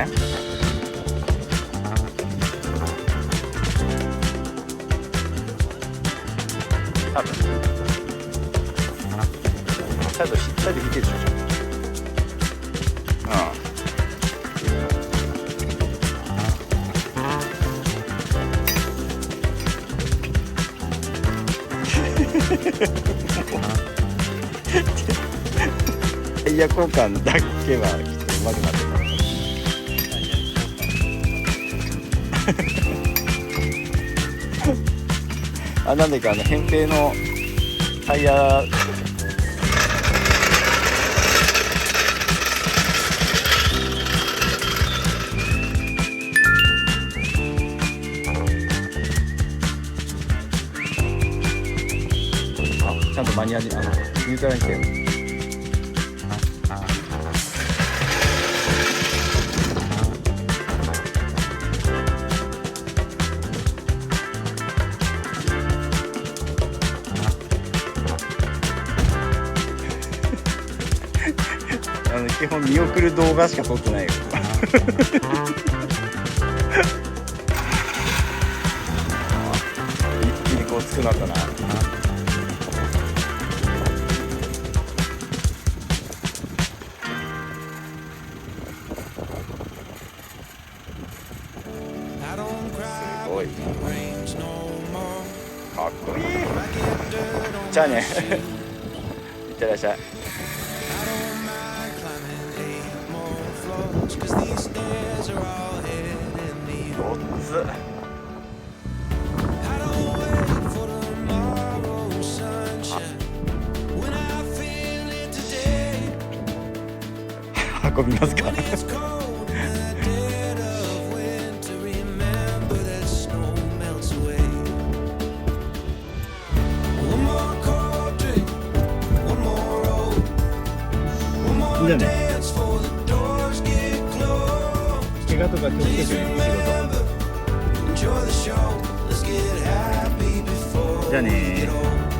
ね。多分しっかり見てるでしょ。タイヤ交換だけはちょっとうまくなってた。なんでか扁平のタイヤちゃんとマニュアルニュートラルにしてよ。基本見送る動画しか撮ってないよ。一気にこうつくなったな。すごいかっこいい。じゃあね。いってらっしゃい。おっつ運びますか。じゃあね。怪我とか気をつけてね、仕事。じゃあねー。